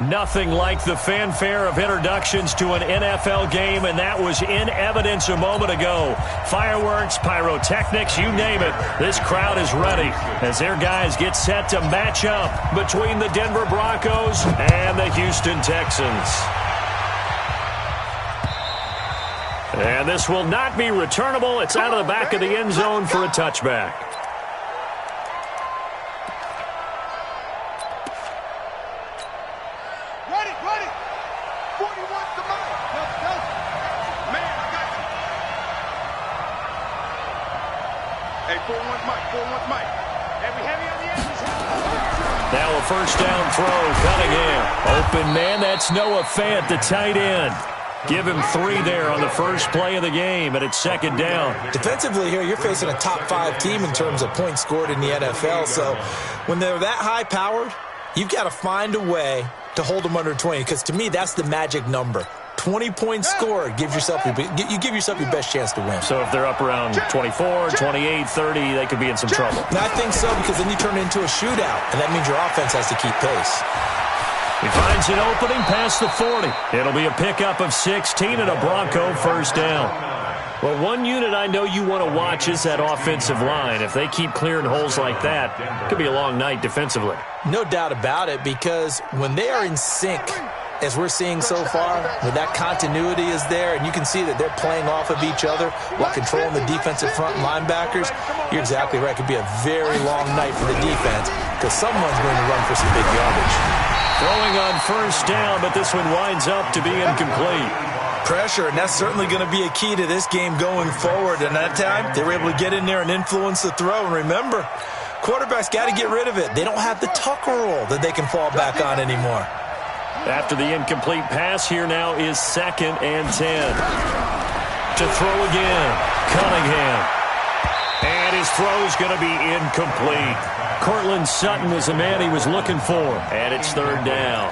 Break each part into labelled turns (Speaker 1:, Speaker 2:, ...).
Speaker 1: Nothing like the fanfare of introductions to an NFL game, and that was in evidence a moment ago. Fireworks, pyrotechnics, you name it. This crowd is ready as their guys get set to match up between the Denver Broncos and the Houston Texans. And this will not be returnable. It's out of the back of the end zone for a touchback. Now a first down throw, Cunningham. Open man, that's Noah Fant, the tight end. Give him 3 there on the first play of the game, and it's second down.
Speaker 2: Defensively here, you're facing a top-5 team in terms of points scored in the NFL. So when they're that high-powered, you've got to find a way to hold them under 20, because to me, that's the magic number. 20 points scored, you give yourself your best chance to win.
Speaker 1: So if they're up around 24, 28, 30, they could be in some trouble.
Speaker 2: And I think so, because then you turn it into a shootout, and that means your offense has to keep pace.
Speaker 1: He finds an opening past the 40. It'll be a pickup of 16 and a Bronco first down. Well, one unit I know you want to watch is that offensive line. If they keep clearing holes like that, it could be a long night defensively.
Speaker 2: No doubt about it, because when they are in sync, as we're seeing so far, when that continuity is there, and you can see that they're playing off of each other while controlling the defensive front linebackers, you're exactly right. It could be a very long night for the defense, because someone's going to run for some big yardage.
Speaker 1: Throwing on first down, but this one winds up to be incomplete.
Speaker 2: Pressure, and that's certainly going to be a key to this game going forward. And that time, they were able to get in there and influence the throw. And remember, quarterbacks got to get rid of it. They don't have the tuck roll that they can fall back on anymore.
Speaker 1: After the incomplete pass, here now is 2nd and 10. To throw again, Cunningham. And his throw's going to be incomplete. Cortland Sutton was the man he was looking for. And it's 3rd down.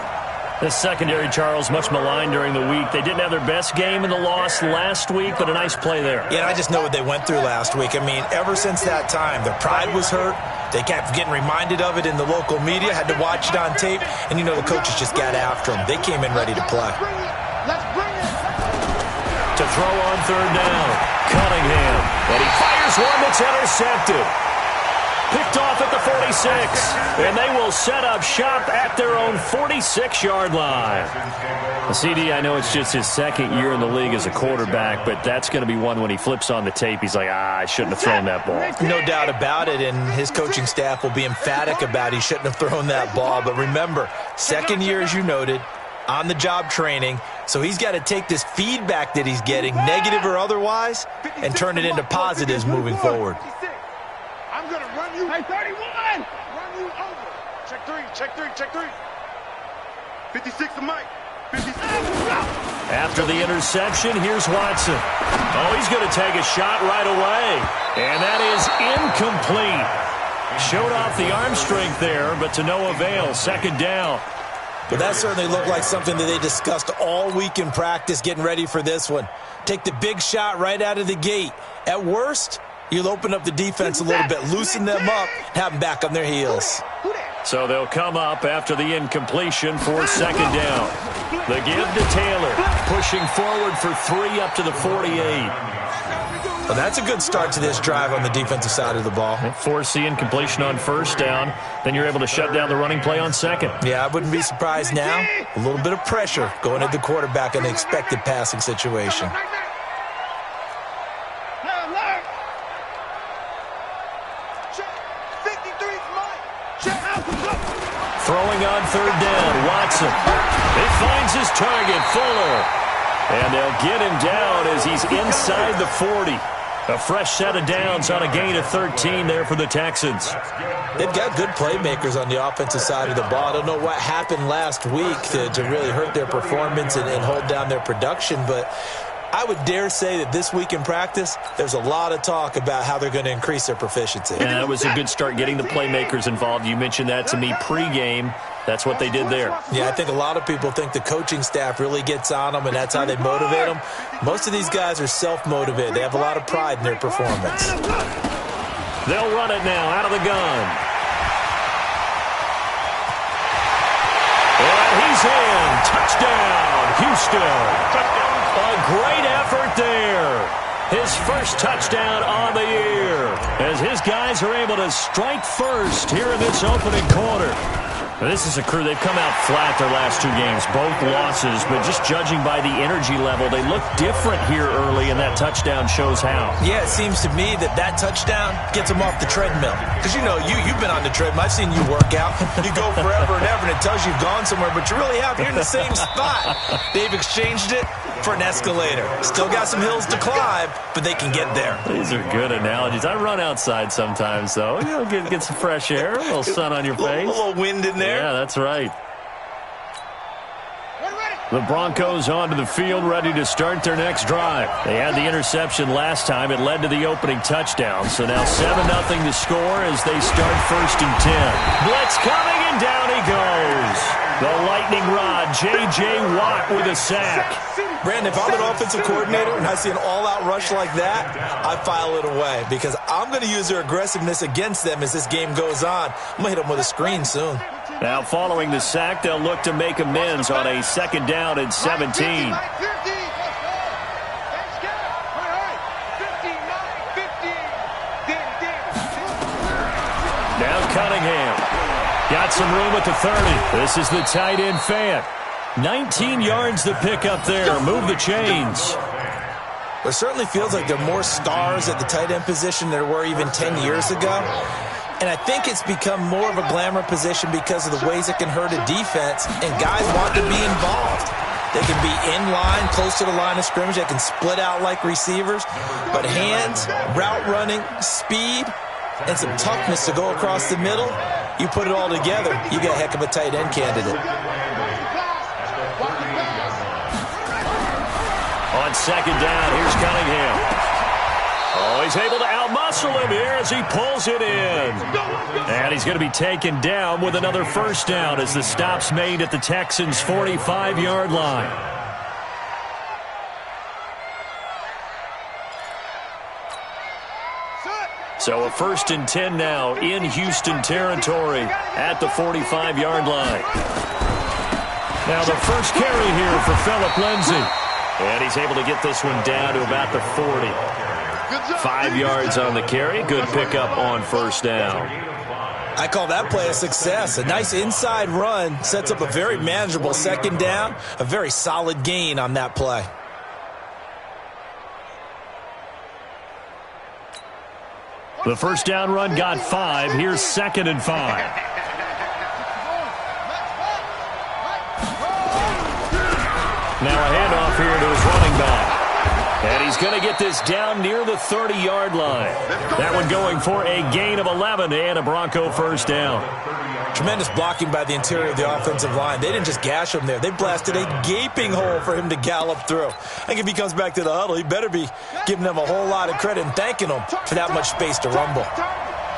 Speaker 1: The secondary, Charles, much maligned during the week. They didn't have their best game in the loss last week, but a nice play there.
Speaker 2: Yeah, I just know what they went through last week. I mean, ever since that time, their pride was hurt. They kept getting reminded of it in the local media, had to watch it on tape, and you know the coaches just got after them. They came in ready to play.
Speaker 1: To throw on 3rd down, Cunningham. And he fires one that's intercepted. Picked off at the 46. And they will set up shop at their own 46-yard line. The CD, I know it's just his 2nd year in the league as a quarterback, but that's going to be one when he flips on the tape. He's like, I shouldn't have thrown that ball.
Speaker 2: No doubt about it, and his coaching staff will be emphatic about he shouldn't have thrown that ball. But remember, 2nd year, as you noted, on-the-job training, so he's got to take this feedback that he's getting, negative or otherwise, and turn it into positives moving forward.
Speaker 3: I'm going to run you. Hey, 31! Run you over. Check 3, check 3, check 3. 56 to Mike. 56.
Speaker 1: After the interception, here's Watson. Oh, he's going to take a shot right away. And that is incomplete. Showed off the arm strength there, but to no avail. 2nd down.
Speaker 2: But that certainly looked like something that they discussed all week in practice getting ready for this one. Take the big shot right out of the gate. At worst, you'll open up the defense a little bit, loosen them up, have them back on their heels.
Speaker 1: So they'll come up after the incompletion for 2nd down. The give to Taylor, pushing forward for 3 up to the 48.
Speaker 2: Well, that's a good start to this drive on the defensive side of the ball.
Speaker 1: Force the incompletion on 1st down. Then you're able to shut down the running play on 2nd.
Speaker 2: Yeah, I wouldn't be surprised now. A little bit of pressure going at the quarterback in the expected passing situation.
Speaker 1: Throwing on 3rd down, Watson. He finds his target, Fuller. And they'll get him down as he's inside the 40. A fresh set of downs on a gain of 13 there for the Texans.
Speaker 2: They've got good playmakers on the offensive side of the ball. I don't know what happened last week to really hurt their performance and hold down their production, but I would dare say that this week in practice, there's a lot of talk about how they're going to increase their proficiency.
Speaker 1: And that was a good start getting the playmakers involved. You mentioned that to me pregame. That's what they did there.
Speaker 2: Yeah, I think a lot of people think the coaching staff really gets on them, and that's how they motivate them. Most of these guys are self-motivated. They have a lot of pride in their performance.
Speaker 1: They'll run it now out of the gun. And he's in. Touchdown, Houston. A great effort there. His first touchdown on the year, as his guys are able to strike first here in this opening quarter. This is a crew, they've come out flat their last two games, both losses, but just judging by the energy level, they look different here early, and that touchdown shows how.
Speaker 2: Yeah, it seems to me that touchdown gets them off the treadmill. Because, you know, you've been on the treadmill. I've seen you work out. You go forever and ever, and it tells you you've gone somewhere, but you really have. You're in the same spot. They've exchanged it for an escalator. Still got some hills to climb, but they can get there.
Speaker 1: These are good analogies. I run outside sometimes, though. You know, get some fresh air, a little sun on your face.
Speaker 2: A little wind in there.
Speaker 1: Yeah, that's right. The Broncos onto the field, ready to start their next drive. They had the interception last time. It led to the opening touchdown. So now 7-0 to score as they start 1st and 10. Blitz coming, and down he goes. The lightning rod, J.J. Watt with a sack.
Speaker 2: Brandon, if I'm an offensive coordinator and I see an all-out rush like that, I file it away because I'm going to use their aggressiveness against them as this game goes on. I'm going to hit them with a screen soon.
Speaker 1: Now, following the sack, they'll look to make amends on a 2nd down and 17. Now Cunningham. Got some room at the 30. This is the tight end Fant. 19 yards to pick up there. Move the chains.
Speaker 2: It certainly feels like there are more stars at the tight end position than there were even 10 years ago. And I think it's become more of a glamour position because of the ways it can hurt a defense, and guys want to be involved. They can be in line, close to the line of scrimmage. They can split out like receivers. But hands, route running, speed, and some toughness to go across the middle, you put it all together, you got a heck of a tight end candidate.
Speaker 1: On 2nd down, here's Cunningham. Oh, he's able to outmuscle him here as he pulls it in. And he's going to be taken down with another 1st down as the stop's made at the Texans' 45-yard line. So a 1st and 10 now in Houston territory at the 45-yard line. Now the first carry here for Phillip Lindsay. And he's able to get this one down to about the 40. 5 yards on the carry. Good pickup on 1st down.
Speaker 2: I call that play a success. A nice inside run sets up a very manageable 2nd down. A very solid gain on that play.
Speaker 1: The 1st down run got 5. Here's 2nd and 5. Now a handoff here to his running back. And he's going to get this down near the 30-yard line. That one going for a gain of 11 and a Bronco 1st down.
Speaker 2: Tremendous blocking by the interior of the offensive line. They didn't just gash him there. They blasted a gaping hole for him to gallop through. I think if he comes back to the huddle, he better be giving them a whole lot of credit and thanking them for that much space to rumble.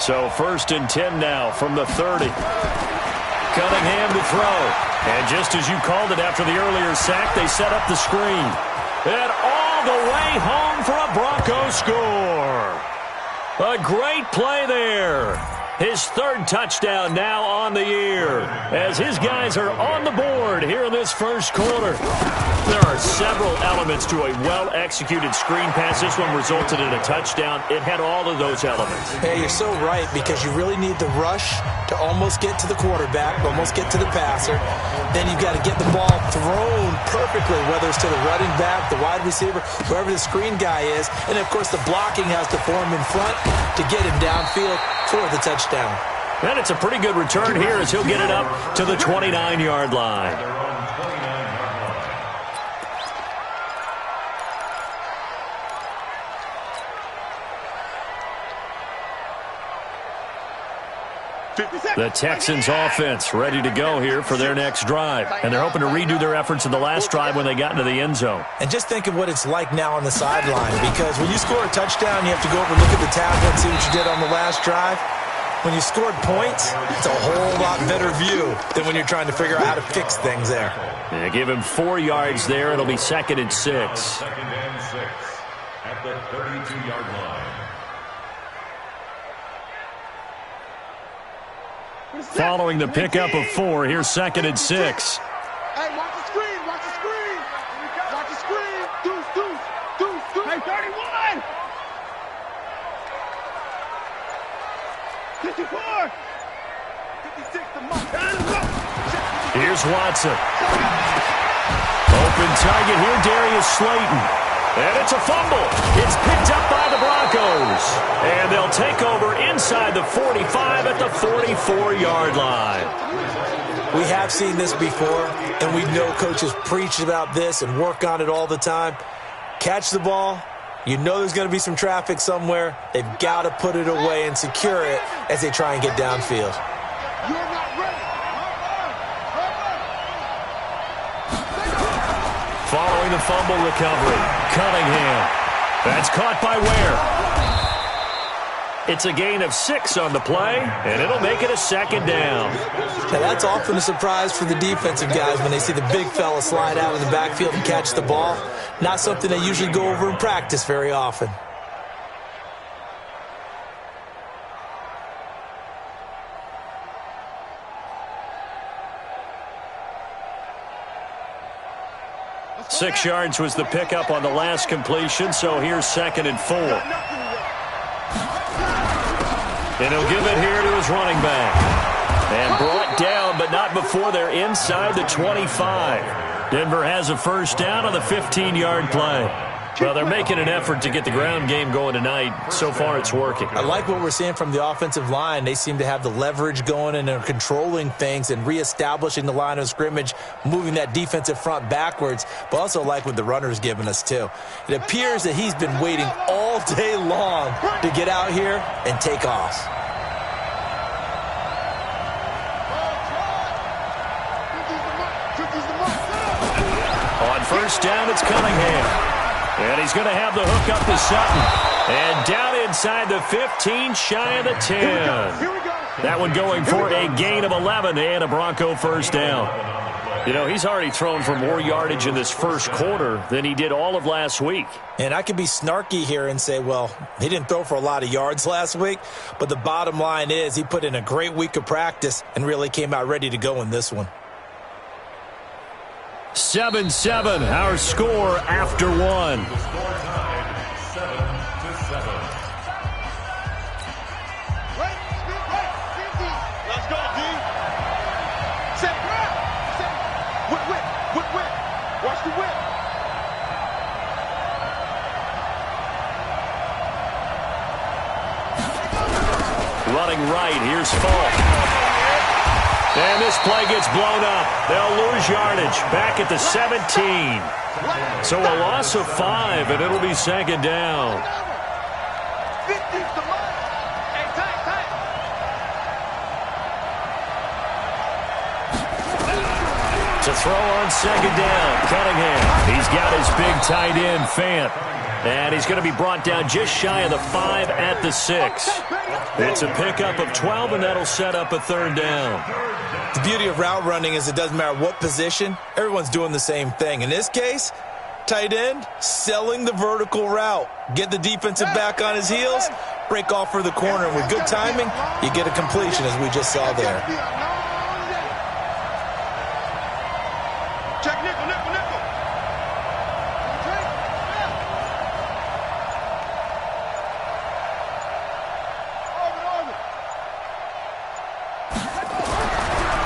Speaker 1: So 1st and 10 now from the 30. Cunningham to throw. And just as you called it after the earlier sack, they set up the screen. And all the way home for a Bronco score. A great play there. His 3rd touchdown now on the year as his guys are on the board here in this 1st quarter. There are several elements to a well-executed screen pass. This one resulted in a touchdown. It had all of those elements.
Speaker 2: Hey, you're so right because you really need the rush to almost get to the quarterback, almost get to the passer. Then you've got to get the ball thrown perfectly, whether it's to the running back, the wide receiver, whoever the screen guy is. And, of course, the blocking has to form in front to get him downfield for the touchdown.
Speaker 1: And it's a pretty good return here as he'll get it up to the 29-yard line. The Texans offense ready to go here for their next drive. And they're hoping to redo their efforts in the last drive when they got into the end zone.
Speaker 2: And just think of what it's like now on the sideline, because when you score a touchdown, you have to go over and look at the tablet and see what you did on the last drive. When you scored points, it's a whole lot better view than when you're trying to figure out how to fix things there.
Speaker 1: Yeah, give him 4 yards there. It'll be 2nd and 6.
Speaker 4: 2nd and 6 at the 32-yard line.
Speaker 1: Following the pickup of 4, here's 2nd and 6.
Speaker 3: Hey, watch the screen. Watch the screen. Watch the screen. Deuce, deuce, deuce, deuce. Hey, 31. 54. 56 to Mike.
Speaker 1: Here's Watson. Open target here, Darius Slayton. And it's a fumble. It's picked up by the Broncos. And they'll take over inside the 45 at the 44-yard line.
Speaker 2: We have seen this before, and we know coaches preach about this and work on it all the time. Catch the ball. You know there's going to be some traffic somewhere. They've got to put it away and secure it as they try and get downfield.
Speaker 3: You're not ready.
Speaker 1: Following the fumble recovery, Cunningham. That's caught by Ware. It's a gain of 6 on the play, and it'll make it a second down.
Speaker 2: Now that's often a surprise for the defensive guys when they see the big fella slide out of the backfield and catch the ball. Not something they usually go over in practice very often.
Speaker 1: Six yards was the pickup on the last completion, so here's 2nd and 4. And he'll give it here to his running back. And brought down, but not before they're inside the 25. Denver has a first down on the 15-yard play. Well, they're making an effort to get the ground game going tonight. So far, it's working.
Speaker 2: I like what we're seeing from the offensive line. They seem to have the leverage going and they're controlling things and reestablishing the line of scrimmage, moving that defensive front backwards, but also like what the runner's giving us, too. It appears that he's been waiting all day long to get out here and take off.
Speaker 1: On first down, it's Cunningham. And he's going to have the hook up to Sutton. And down inside the 15, shy of the 10. That one going for a gain of 11 and a Bronco first down. You know, he's already thrown for more yardage in this first quarter than he did all of last week.
Speaker 2: And I could be snarky here and say, well, he didn't throw for a lot of yards last week, but the bottom line is he put in a great week of practice and really came out ready to go in this one.
Speaker 1: 7-7, our score after one.
Speaker 4: Score time, 7-7.
Speaker 3: Let's go, D. Set, whip, whip, whip, whip. Watch the whip.
Speaker 1: Running right, here's Falk. And this play gets blown up. They'll lose yardage back at the 17. So a loss of 5, and it'll be second down. To throw on second down, Cunningham. He's got his big tight end, Fant. And he's going to be brought down just shy of the 5 at the 6. It's a pickup of 12, and that'll set up a third down.
Speaker 2: The beauty of route running is it doesn't matter what position, everyone's doing the same thing. In this case, tight end, selling the vertical route. Get the defensive back on his heels, break off for the corner. And with good timing, you get a completion as we just saw there.
Speaker 3: Check nickel, nickel, nickel.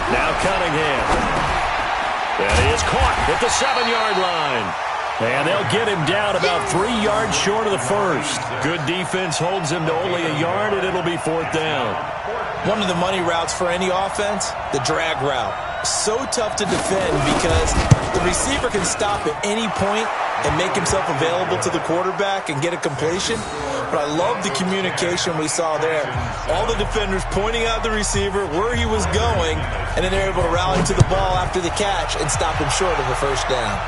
Speaker 1: Now Cunningham. And he is caught at the 7-yard line. And they'll get him down about 3 yards short of the first. Good defense holds him to only a yard, and it'll be 4th down.
Speaker 2: One of the money routes for any offense, the drag route. So tough to defend because the receiver can stop at any point and make himself available to the quarterback and get a completion. But I love the communication we saw there. All the defenders pointing out the receiver, where he was going, and then they're able to rally to the ball after the catch and stop him short of a first down.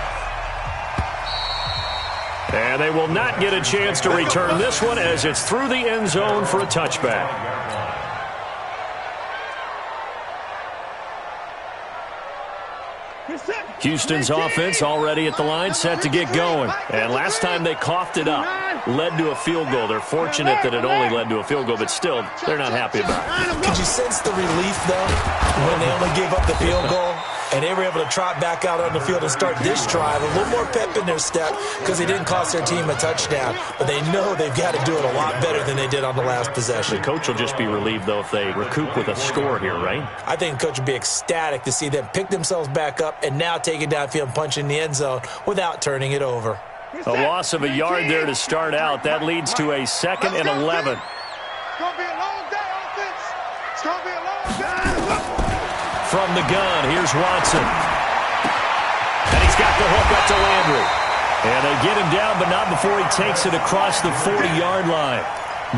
Speaker 1: And they will not get a chance to return this one as it's through the end zone for a touchback. Houston's offense already at the line, set to get going. And last time they coughed it up, led to a field goal. They're fortunate that it only led to a field goal, but still, they're not happy about it.
Speaker 2: Could you sense the relief, though, when they only gave up the field goal? And they were able to trot back out on the field and start this drive. A little more pep in their step because they didn't cost their team a touchdown. But they know they've got to do it a lot better than they did on the last possession.
Speaker 1: The coach will just be relieved, though, if they recoup with a score here, right?
Speaker 2: I think the coach would be ecstatic to see them pick themselves back up and now take it downfield and punch in the end zone without turning it over.
Speaker 1: A loss of a yard there to start out. That leads to a 2nd and 11.
Speaker 3: It's going to be a long day, offense. It's going to be a long day.
Speaker 1: From the gun, here's Watson. And he's got the hook up to Landry. And they get him down, but not before he takes it across the 40-yard line.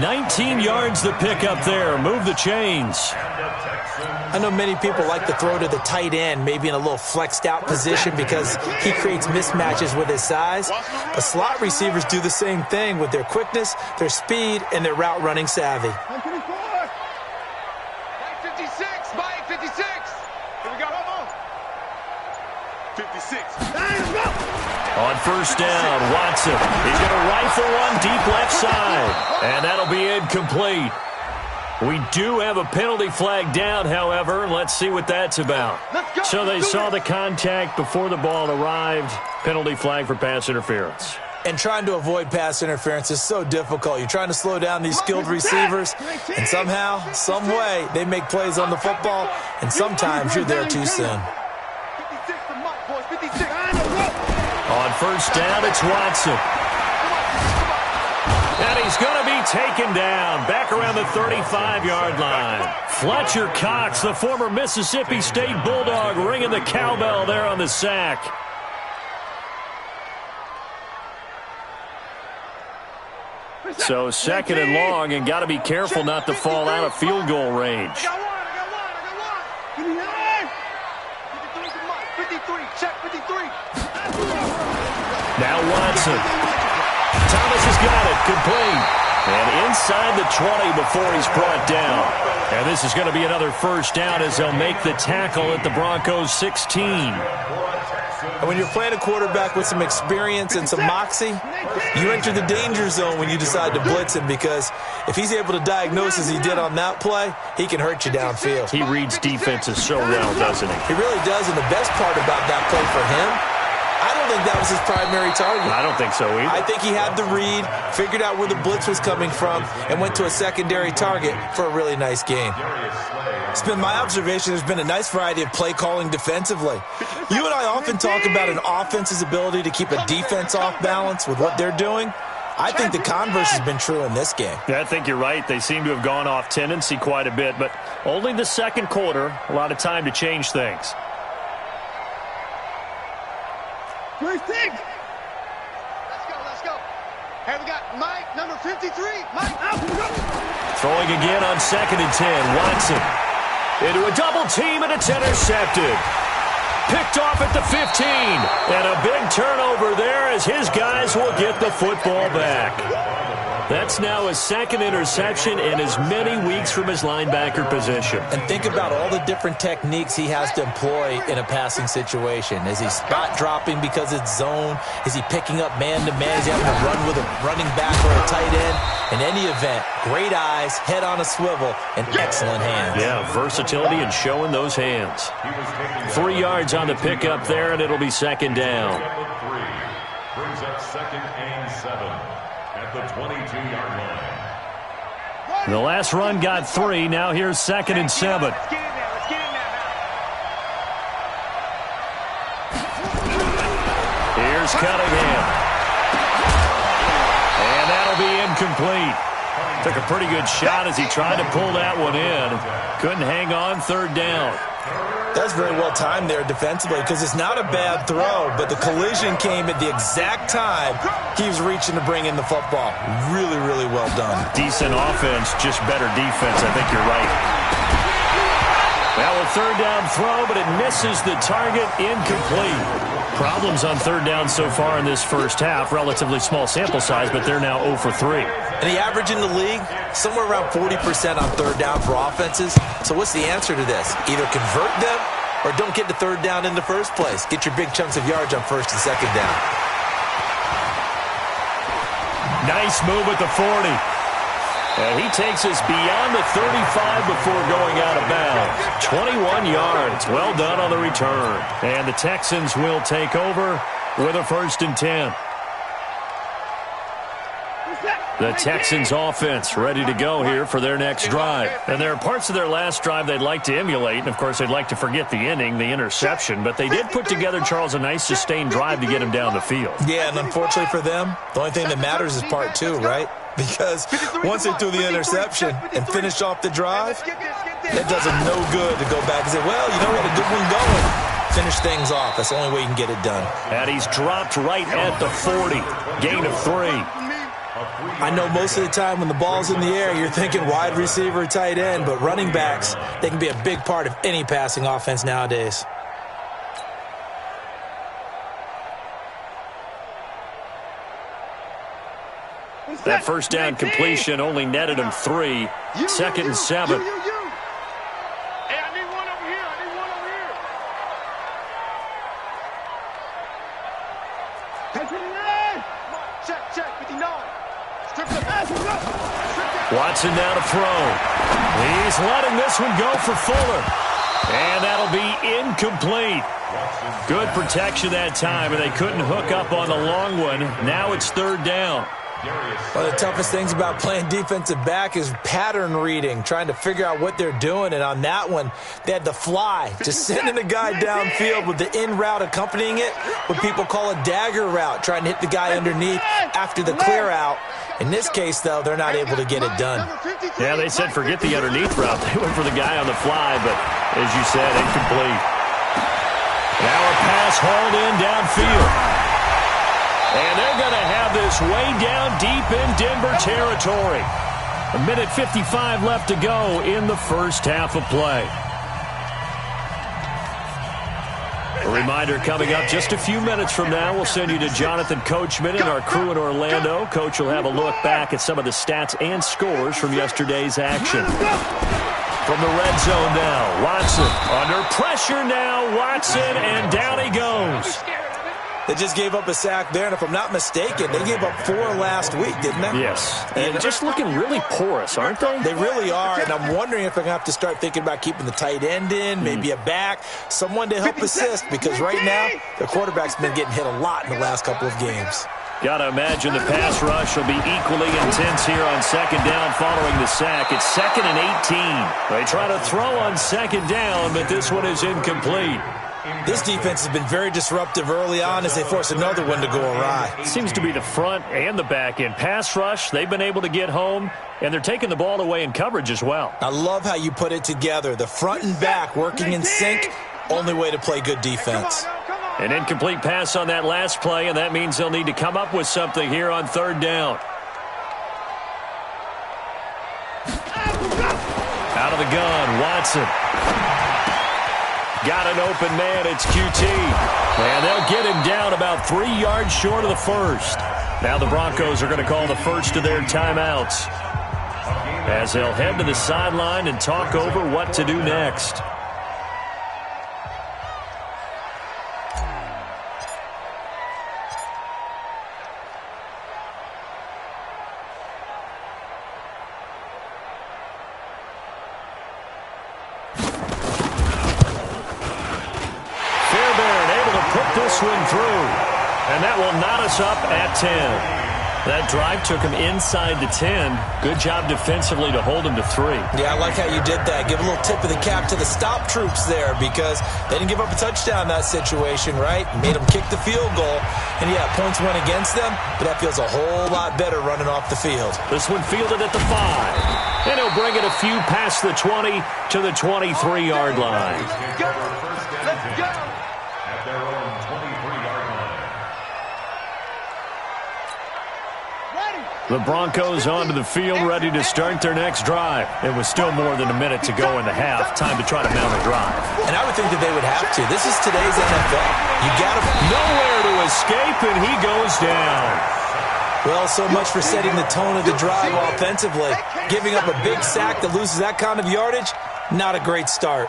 Speaker 1: 19 yards the pick up there. Move the chains.
Speaker 2: I know many people like to throw to the tight end, maybe in a little flexed out position because he creates mismatches with his size. But slot receivers do the same thing with their quickness, their speed, and their route running savvy.
Speaker 3: 56, Mike, 56. Here we go. 56.
Speaker 1: On first down, Watson. He's going to rifle one deep left side. And that'll be incomplete. We do have a penalty flag down, however. Let's see what that's about. So they saw the contact before the ball arrived. Penalty flag for pass interference.
Speaker 2: And trying to avoid pass interference is so difficult. You're trying to slow down these skilled receivers, and somehow, some way, they make plays on the football, and sometimes you're there too soon.
Speaker 1: On first down, it's Watson. And he's going to be taken down back around the 35-yard line. Fletcher Cox, the former Mississippi State Bulldog, ringing the cowbell there on the sack. So 2nd and long, and got to be careful not to fall out of field goal range.
Speaker 3: I got one. 53, check 53.
Speaker 1: Now Watson. Thomas has got it, complete. And inside the 20 before he's brought down. And this is going to be another first down as they'll make the tackle at the Broncos 16.
Speaker 2: And when you're playing a quarterback with some experience and some moxie, you enter the danger zone when you decide to blitz him, because if he's able to diagnose as he did on that play, he can hurt you downfield.
Speaker 1: He reads defenses so well, doesn't he?
Speaker 2: He really does, and the best part about that play for him, I don't think that was his primary target.
Speaker 1: I don't think so either.
Speaker 2: I think he had the read, figured out where the blitz was coming from, and went to a secondary target for a really nice game. It's been my observation there's been a nice variety of play calling defensively. You and I often talk about an offense's ability to keep a defense off balance with what they're doing. I think the converse has been true in this game.
Speaker 1: Yeah, I think you're right. They seem to have gone off tendency quite a bit, but only the second quarter, a lot of time to change things.
Speaker 3: 36. Let's go. Hey, we got Mike, number 53. Mike, out.
Speaker 1: Throwing again on 2nd and 10. Watson into a double team, and it's intercepted. Picked off at the 15. And a big turnover there as his guys will get the football back. That's now his 2nd interception in as many weeks from his linebacker position.
Speaker 2: And think about all the different techniques he has to employ in a passing situation. Is he spot dropping because it's zone? Is he picking up man-to-man? Is he having to run with a running back or a tight end? In any event, great eyes, head on a swivel, and excellent hands.
Speaker 1: Yeah, versatility and showing those hands. 3 yards on the pickup there, and it'll be 2nd down.
Speaker 4: Brings up 2nd and 7. At the 22-yard line.
Speaker 1: The last run got 3. Now here's 2nd and 7.
Speaker 3: Let's get in there.
Speaker 1: Here's Cunningham. And that'll be incomplete. Took a pretty good shot as he tried to pull that one in. Couldn't hang on. 3rd down.
Speaker 2: That's very well timed there defensively, because it's not a bad throw, but the collision came at the exact time he was reaching to bring in the football. Really, really well done.
Speaker 1: Decent offense, just better defense. I think you're right. Now a 3rd down throw, but it misses the target. Incomplete. Problems on 3rd down so far in this first half. Relatively small sample size, but they're now 0 for 3.
Speaker 2: And the average in the league, somewhere around 40% on 3rd down for offenses. So what's the answer to this? Either convert them or don't get to 3rd down in the first place. Get your big chunks of yards on 1st and 2nd down.
Speaker 1: Nice move at the 40. And he takes us beyond the 35 before going out of bounds. 21 yards. Well done on the return. And the Texans will take over with a 1st and 10. The Texans offense ready to go here for their next drive. And there are parts of their last drive they'd like to emulate. And, of course, they'd like to forget the ending, the interception. But they did put together, Charles, a nice sustained drive to get him down the field.
Speaker 2: Yeah, and unfortunately for them, the only thing that matters is part 2, right? Because once they threw the interception and finished off the drive, that does them no good to go back and say, well, you know, we had a good one going. Finish things off. That's the only way you can get it done.
Speaker 1: And he's dropped right at the 40. Gain of 3.
Speaker 2: I know most of the time when the ball's in the air, you're thinking wide receiver, tight end, but running backs, they can be a big part of any passing offense nowadays.
Speaker 1: That first down completion only netted him 3. 2nd and 7.
Speaker 3: Hey, I need one over here. I need one over here. Check, 59.
Speaker 1: Watson now to throw. He's letting this one go for Fuller. And that'll be incomplete. Good protection that time, and they couldn't hook up on the long one. Now it's 3rd down.
Speaker 2: One of the toughest things about playing defensive back is pattern reading, trying to figure out what they're doing. And on that one, they had the fly, just sending a guy downfield with the in route accompanying it, what people call a dagger route, trying to hit the guy underneath after the clear out. In this case, though, they're not able to get it done.
Speaker 1: Yeah, they said forget the underneath route. They went for the guy on the fly, but as you said, incomplete. Now a pass hauled in downfield. And they're going to have this way down deep in Denver territory. 1:55 left to go in the first half of play. A reminder coming up just a few minutes from now, we'll send you to Jonathan Coachman and our crew in Orlando. Coach will have a look back at some of the stats and scores from yesterday's action. From the red zone now, Watson under pressure now, Watson, and down he goes.
Speaker 2: They just gave up a sack there, and if I'm not mistaken, they gave up 4 last week, didn't they?
Speaker 1: Yes, and just looking really porous, aren't they?
Speaker 2: They really are, and I'm wondering if I'm going to have to start thinking about keeping the tight end in, maybe a back, someone to help assist, because right now, the quarterback's been getting hit a lot in the last couple of games.
Speaker 1: Got to imagine the pass rush will be equally intense here on 2nd down following the sack. It's 2nd and 18. They try to throw on 2nd down, but this one is incomplete.
Speaker 2: This defense has been very disruptive early on as they force another one to go awry.
Speaker 1: Seems to be the front and the back end. Pass rush, they've been able to get home, and they're taking the ball away in coverage as well.
Speaker 2: I love how you put it together. The front and back working in sync, only way to play good defense.
Speaker 1: An incomplete pass on that last play, and that means they'll need to come up with something here on 3rd down. Out of the gun, Watson. Got an open man, it's QT. And they'll get him down about 3 yards short of the first. Now the Broncos are going to call the first of their timeouts, as they'll head to the sideline and talk over what to do next. One through, and that will knot us up at 10. That drive took him inside the 10. Good job defensively to hold him to 3.
Speaker 2: Yeah, I like how you did that. Give a little tip of the cap to the stop troops there, because they didn't give up a touchdown in that situation, right? Made them kick the field goal, and yeah, points went against them, but that feels a whole lot better running off the field.
Speaker 1: This one fielded at the 5, and he'll bring it a few past the 20 to the 23-yard line.
Speaker 3: Let's go.
Speaker 4: At their own 23-yard line.
Speaker 1: The Broncos onto the field, ready to start their next drive. It was still more than a minute to go in the half. Time to try to mount a drive.
Speaker 2: And I would think that they would have to. This is today's NFL. You got to
Speaker 1: nowhere to escape, and he goes down.
Speaker 2: Well, so much for setting the tone of the drive offensively. Giving up a big sack that loses that kind of yardage, not a great start.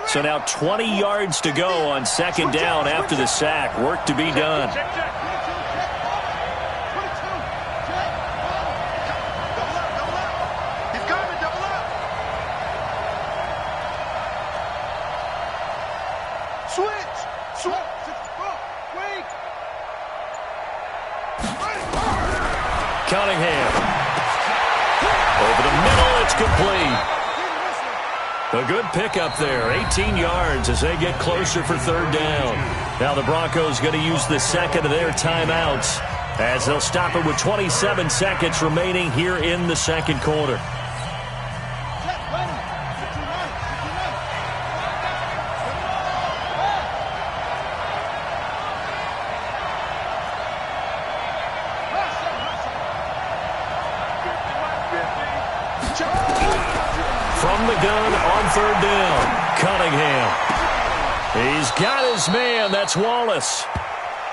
Speaker 1: So now 20 yards to go on second down after the sack. Work to be done.
Speaker 3: Check, check.
Speaker 1: Cunningham. Over the middle, it's complete. A good pickup there, 18 yards as they get closer for third down. Now the Broncos going to use the second of their timeouts as they'll stop it with 27 seconds remaining here in the second quarter. From the gun on third down, Cunningham. He's got his man. That's Wallace.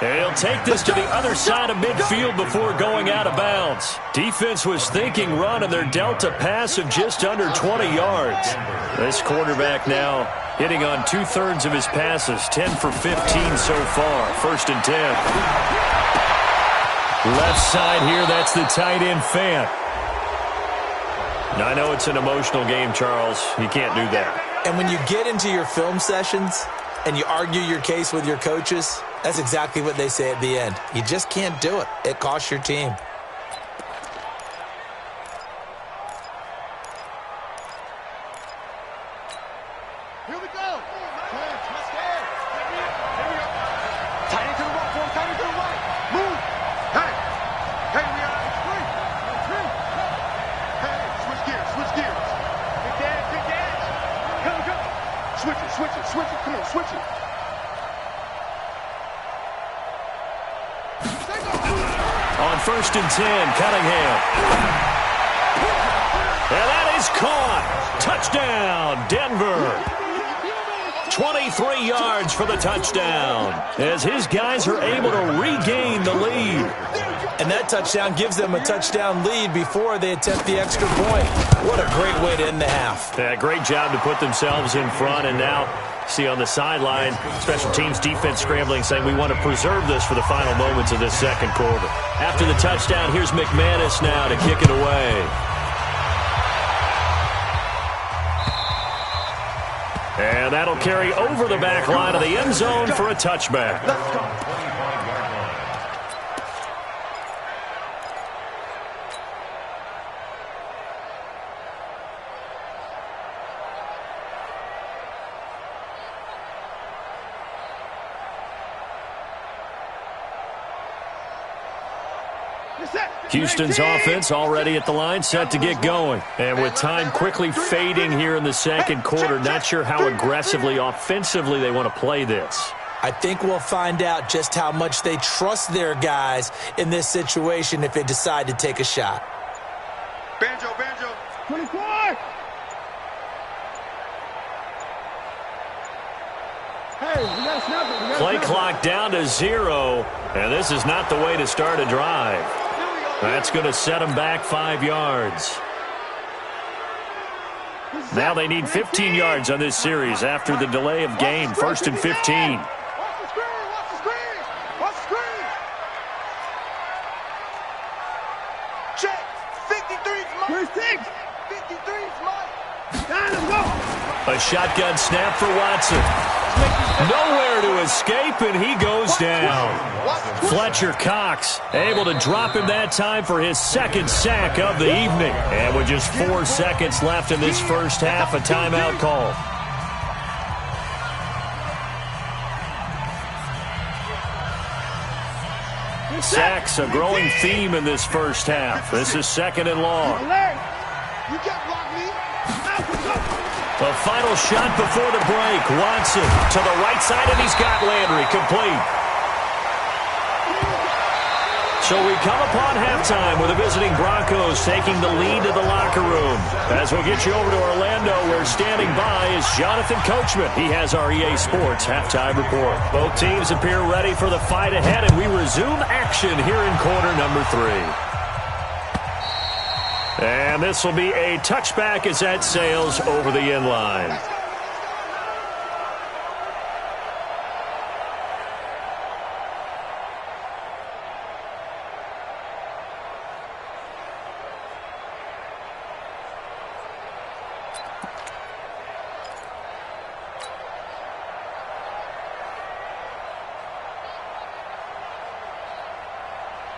Speaker 1: He'll take this to the other side of midfield before going out of bounds. Defense was thinking run, and they're dealt a pass of just under 20 yards. This quarterback now hitting on 2/3 of his passes, 10 for 15 so far. 1st and 10. Left side here, that's the tight end Fant. Now, I know it's an emotional game, Charles. You can't do that.
Speaker 2: And when you get into your film sessions and you argue your case with your coaches, that's exactly what they say at the end. You just can't do it. It costs your team.
Speaker 3: Here we go. Tight end to the right, boy. Tight end to the right. Move. Hey. Hey, we are. Hey, switch gears. Switch gears. Big dash. Big dash. Come, go. Switch it. Switch it. Switch it. Come on, switch it.
Speaker 1: On 1st and 10, Cunningham. And that is caught. Touchdown, Denver. 23 yards for the touchdown as his guys are able to regain the lead.
Speaker 2: And that touchdown gives them a touchdown lead before they attempt the extra point. What a great way to end the half.
Speaker 1: Yeah, great job to put themselves in front, and now see on the sideline, special teams defense scrambling, saying we want to preserve this for the final moments of this second quarter. After the touchdown, here's McManus now to kick it away. And that'll carry over the back line of the end zone for a touchback. Houston's offense already at the line, set to get going. And with time quickly fading here in the second quarter, not sure how aggressively, offensively they want to play this.
Speaker 2: I think we'll find out just how much they trust their guys in this situation if they decide to take a shot.
Speaker 3: Banjo, Banjo. 24. Hey, we got to snap it.
Speaker 1: Play clock down to 0, and this is not the way to start a drive. That's going to set them back 5 yards. Now they need 15 yards on this series after the delay of game. 1st and 15.
Speaker 3: Watch the screen, watch the screen, watch the screen. Check. 53's mine. 53's mine. Let's go.
Speaker 1: A shotgun snap for Watson. Nowhere to escape, and he goes down. Fletcher Cox able to drop him that time for his second sack of the evening. And with just 4 seconds left in this first half, a timeout call. Sacks, a growing theme in this first half. This is 2nd and long.
Speaker 3: You can't block me.
Speaker 1: The final shot before the break. Watson to the right side, and he's got Landry complete. So we come upon halftime with the visiting Broncos taking the lead to the locker room. As we'll get you over to Orlando, where standing by is Jonathan Coachman. He has our EA Sports halftime report. Both teams appear ready for the fight ahead, and we resume action here in quarter number 3. And this will be a touchback as that sails over the end line.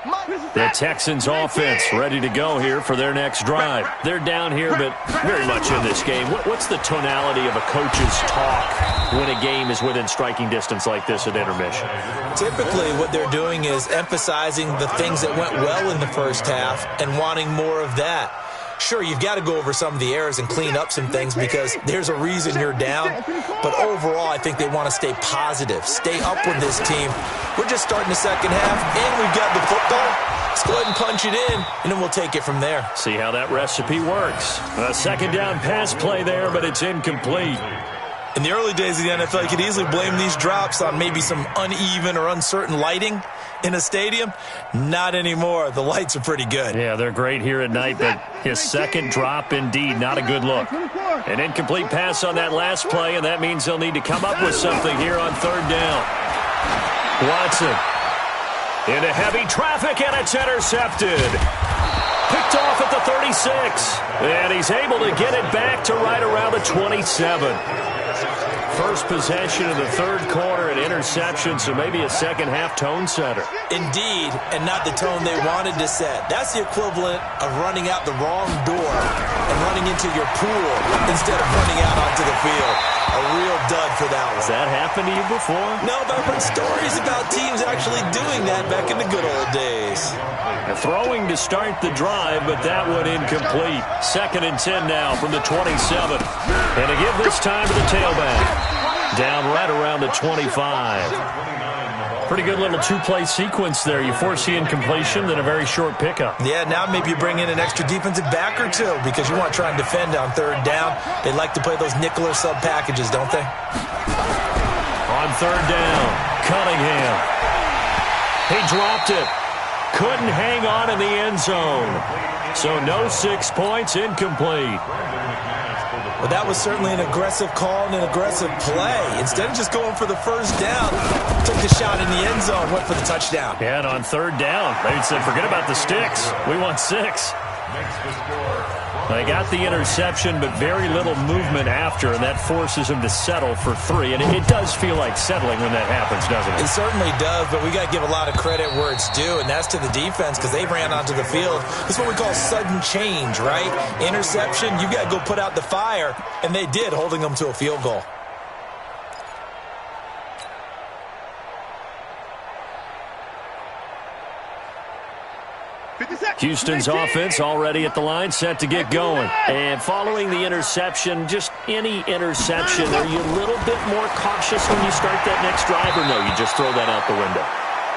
Speaker 1: The Texans offense ready to go here for their next drive. They're down here, but very much in this game. What's the tonality of a coach's talk when a game is within striking distance like this at intermission?
Speaker 2: Typically, what they're doing is emphasizing the things that went well in the first half and wanting more of that. Sure, you've got to go over some of the errors and clean up some things because there's a reason you're down. But overall, I think they want to stay positive, stay up with this team. We're just starting the second half, and we've got the football. Let's go ahead and punch it in, and then we'll take it from there.
Speaker 1: See how that recipe works. A second down pass play there, but it's incomplete.
Speaker 2: In the early days of the NFL, you could easily blame these drops on maybe some uneven or uncertain lighting in a stadium. Not anymore. The lights are pretty good.
Speaker 1: Yeah, they're great here at night, but his second drop, indeed, not a good look. An incomplete pass on that last play, and that means they'll need to come up with something here on third down. Watson into heavy traffic, and it's intercepted. Picked off at the 36, and he's able to get it back to right around the 27. First possession of the third quarter, an interception, so maybe a second-half tone setter.
Speaker 2: Indeed, and not the tone they wanted to set. That's the equivalent of running out the wrong door and running into your pool instead of running out onto the field. A real dud for that one.
Speaker 1: Has that happened to you before?
Speaker 2: No, but I've heard stories about teams actually doing that back in the good old days.
Speaker 1: Throwing to start the drive, but that one incomplete. 2nd and 10 now from the 27. And to give this time to the tailback. Down right around the 25. Pretty good little two-play sequence there. You force the incompletion, then a very short pickup.
Speaker 2: Yeah, now maybe you bring in an extra defensive back or two because you want to try and defend on third down. They like to play those nickel or sub packages, don't they?
Speaker 1: On third down, Cunningham. He dropped it. Couldn't hang on in the end zone. So no 6 points, incomplete.
Speaker 2: Well, that was certainly an aggressive call and an aggressive play. Instead of just going for the first down, took the shot in the end zone, went for the touchdown.
Speaker 1: Yeah, and on third down, they said, forget about the sticks. We want 6. They got the interception, but very little movement after, and that forces them to settle for 3. And it does feel like settling when that happens, doesn't it?
Speaker 2: It certainly does, but we got to give a lot of credit where it's due, and that's to the defense because they ran onto the field. This is what we call sudden change, right? Interception, you got to go put out the fire, and they did, holding them to a field goal.
Speaker 1: Houston's offense already at the line, set to get going. And following the interception, just any interception, are you a little bit more cautious when you start that next drive, or no, you just throw that out the window?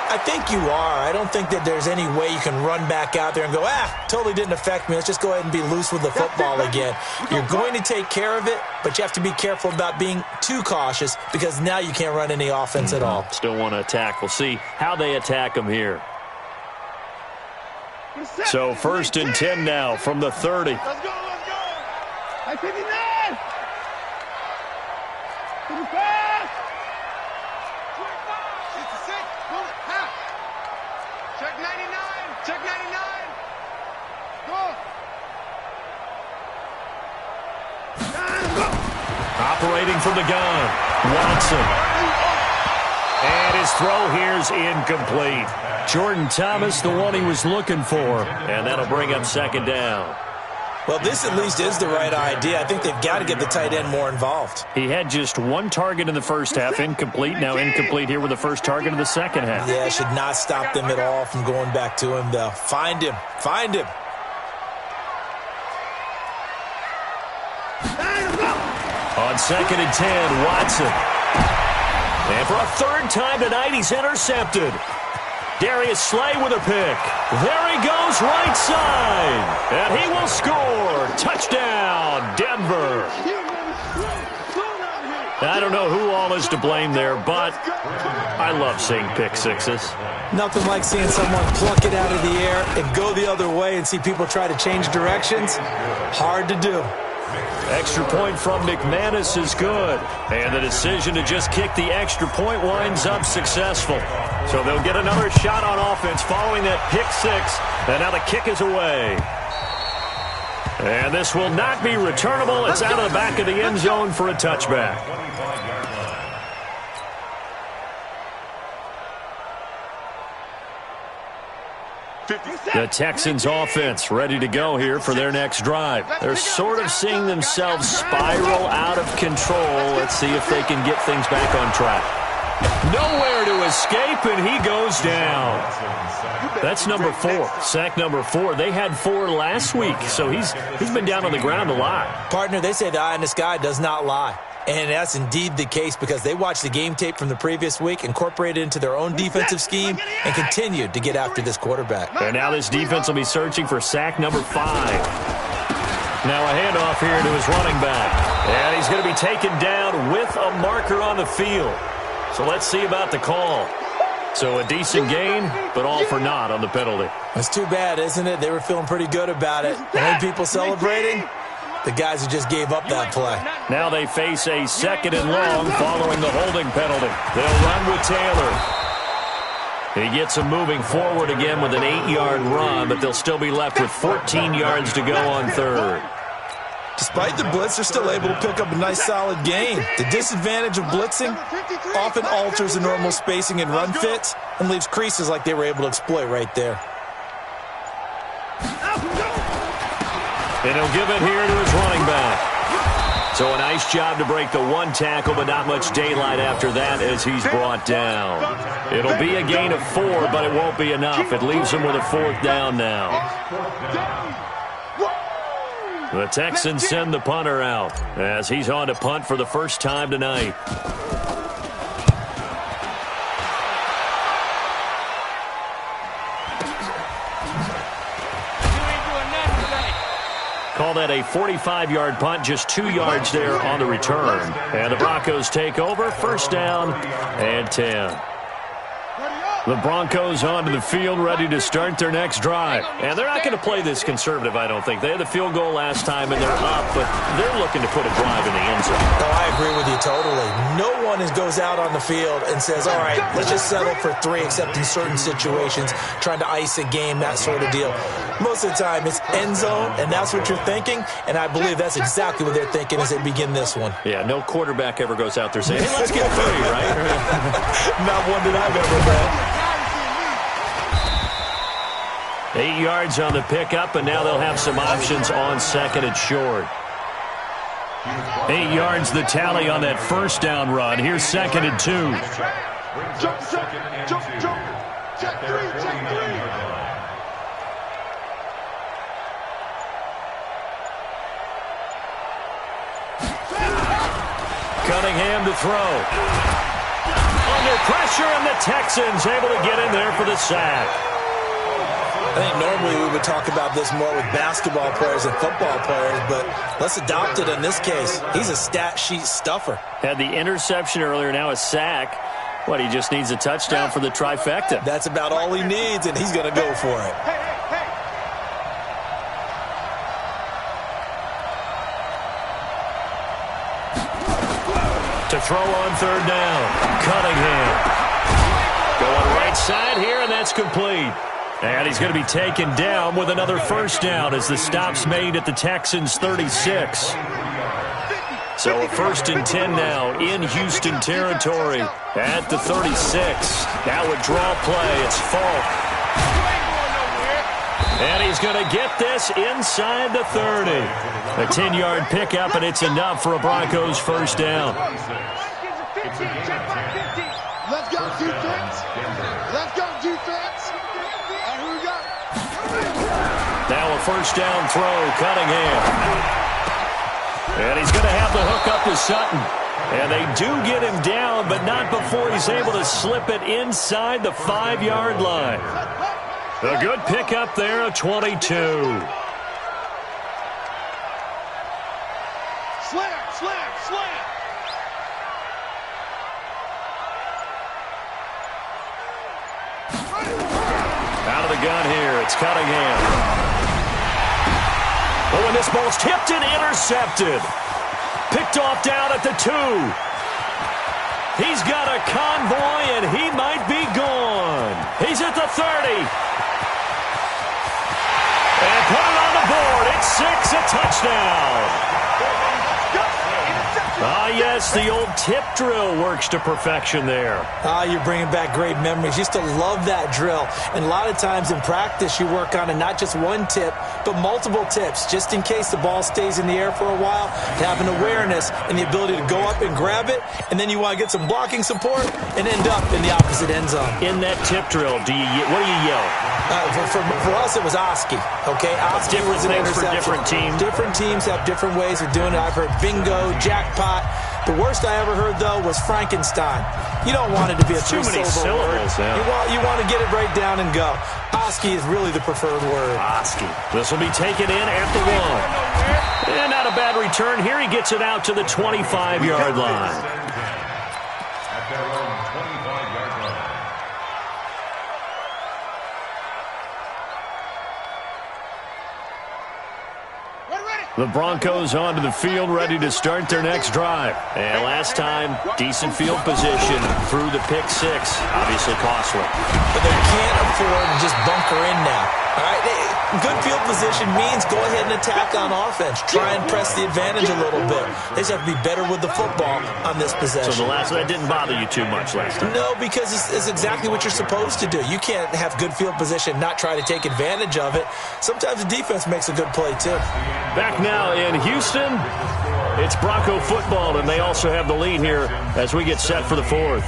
Speaker 2: I think you are. I don't think that there's any way you can run back out there and go, totally didn't affect me. Let's just go ahead and be loose with the football again. You're going to take care of it, but you have to be careful about being too cautious because now you can't run any offense at all.
Speaker 1: Still want to attack. We'll see how they attack them here. So 1st and 10 now from the 30.
Speaker 3: Let's go, let's go. Hey, 59. 55. 66. Pull it. Half. Check 99. Check 99. Go.
Speaker 1: Operating from the gun, Watson. And his throw here's incomplete. Jordan Thomas, the one he was looking for. And that'll bring up 2nd down.
Speaker 2: Well, this at least is the right idea. I think they've got to get the tight end more involved.
Speaker 1: He had just 1 target in the first half, incomplete. Now incomplete here with the first target of the second half.
Speaker 2: Yeah, it should not stop them at all from going back to him, though. Find him. Find him.
Speaker 1: On 2nd and 10, Watson. And for a 3rd time tonight, he's intercepted. Darius Slay with a pick. There he goes, right side. And he will score. Touchdown, Denver. I don't know who all is to blame there, but I love seeing pick sixes.
Speaker 2: Nothing like seeing someone pluck it out of the air and go the other way and see people try to change directions. Hard to do.
Speaker 1: Extra point from McManus is good. And the decision to just kick the extra point winds up successful. So they'll get another shot on offense following that pick six. And now the kick is away. And this will not be returnable. It's out of the back of the end zone for a touchback. The Texans offense ready to go here for their next drive. They're sort of seeing themselves spiral out of control. Let's see if they can get things back on track. Nowhere to escape, and he goes down. That's number 4, sack number 4. They had 4 last week, so he's been down on the ground a lot.
Speaker 2: Partner, they say the eye in the sky does not lie. And that's indeed the case because they watched the game tape from the previous week, incorporated it into their own defensive scheme, and continued to get after this quarterback.
Speaker 1: And now this defense will be searching for sack number 5. Now a handoff here to his running back. And he's going to be taken down with a marker on the field. So let's see about the call. So a decent gain, but all for naught on the penalty.
Speaker 2: It's too bad, isn't it? They were feeling pretty good about it. And people celebrating, the guys who just gave up that play.
Speaker 1: Now they face a 2nd and long following the holding penalty. They'll run with Taylor. He gets him moving forward again with an 8-yard run, but they'll still be left with 14 yards to go on 3rd.
Speaker 2: Despite the blitz, they're still able to pick up a nice solid gain. The disadvantage of blitzing often alters the normal spacing and run fits and leaves creases like they were able to exploit right there.
Speaker 1: And he'll give it here to his running back. So a nice job to break the 1 tackle, but not much daylight after that as he's brought down. It'll be a gain of 4, but it won't be enough. It leaves him with a 4th down now. The Texans send the punter out as he's on to punt for the first time tonight. Call that a 45-yard punt, just 2 yards there on the return. And the Broncos take over, 1st down and 10. The Broncos onto the field, ready to start their next drive. And they're not going to play this conservative, I don't think. They had the field goal last time, and they're up, but they're looking to put a drive in the end zone.
Speaker 2: Oh, I agree with you totally. No one goes out on the field and says, all right, let's just settle for 3, except in certain situations, trying to ice a game, that sort of deal. Most of the time, it's end zone, and that's what you're thinking, and I believe that's exactly what they're thinking as they begin this one.
Speaker 1: Yeah, no quarterback ever goes out there saying, hey, let's get 3, right?
Speaker 2: Not one that I've ever read.
Speaker 1: 8 yards on the pickup, and now they'll have some options on 2nd and short. 8 yards the tally on that 1st down run. Here's 2nd and 2.
Speaker 3: Jump, check 3.
Speaker 1: Cunningham to throw. Under pressure, and the Texans able to get in there for the sack.
Speaker 2: I think normally we would talk about this more with basketball players and football players, but let's adopt it in this case. He's a stat sheet stuffer.
Speaker 1: Had the interception earlier, now a sack. What, he just needs a touchdown for the trifecta.
Speaker 2: That's about all he needs, and he's going to go for it.
Speaker 1: To throw on 3rd down, Cunningham. Going right side here, and that's complete. And he's going to be taken down with another 1st down as the stop's made at the Texans' 36. So a 1st and 10 now in Houston territory at the 36. Now a draw play. It's Falk. And he's going to get this inside the 30. A 10-yard pickup, and it's enough for a Broncos 1st down.
Speaker 3: Let's go, defense. Let's go, defense.
Speaker 1: Now a 1st down throw, Cunningham. And he's going to have the hook up to Sutton. And they do get him down, but not before he's able to slip it inside the 5-yard line. A good pickup there, a 22.
Speaker 3: Slam.
Speaker 1: Out of the gun here, it's Cunningham. Oh, and this ball's tipped and intercepted. Picked off down at the 2. He's got a convoy, and he might be gone. He's at the 30. And put it on the board. It's 6, a touchdown. Ah, yes, the old tip drill works to perfection there.
Speaker 2: Ah, you're bringing back great memories. Used to love that drill. And a lot of times in practice, you work on it, not just one tip, but multiple tips, just in case the ball stays in the air for a while, to have an awareness and the ability to go up and grab it, and then you want to get some blocking support and end up in the opposite end zone.
Speaker 1: In that tip drill, what do you yell?
Speaker 2: For us, it was Oski, okay? Oski was an
Speaker 1: things for
Speaker 2: interception.
Speaker 1: different teams.
Speaker 2: Different teams have different ways of doing it. I've heard bingo, jackpot. The worst I ever heard, though, was Frankenstein. You don't want it to be a
Speaker 1: too many
Speaker 2: three-syllable word.
Speaker 1: syllables. Yeah.
Speaker 2: You want to get it right down and go. Oski is really the preferred word.
Speaker 1: Oski. This will be taken in at the 1. And not a bad return here. He gets it out to the 25-yard line.
Speaker 4: At their own 25-yard line.
Speaker 1: The Broncos onto the field, ready to start their next drive. And last time, decent field position through the pick 6. Obviously costly.
Speaker 2: But they can't afford to just bunker in now. All right? Good field position means go ahead and attack on offense. Try and press the advantage a little bit. They just have to be better with the football on this possession.
Speaker 1: So that didn't bother you too much last time?
Speaker 2: No, because it's exactly what you're supposed to do. You can't have good field position, not try to take advantage of it. Sometimes the defense makes a good play, too.
Speaker 1: Back now in Houston, it's Bronco football, and they also have the lead here as we get set for the 4th.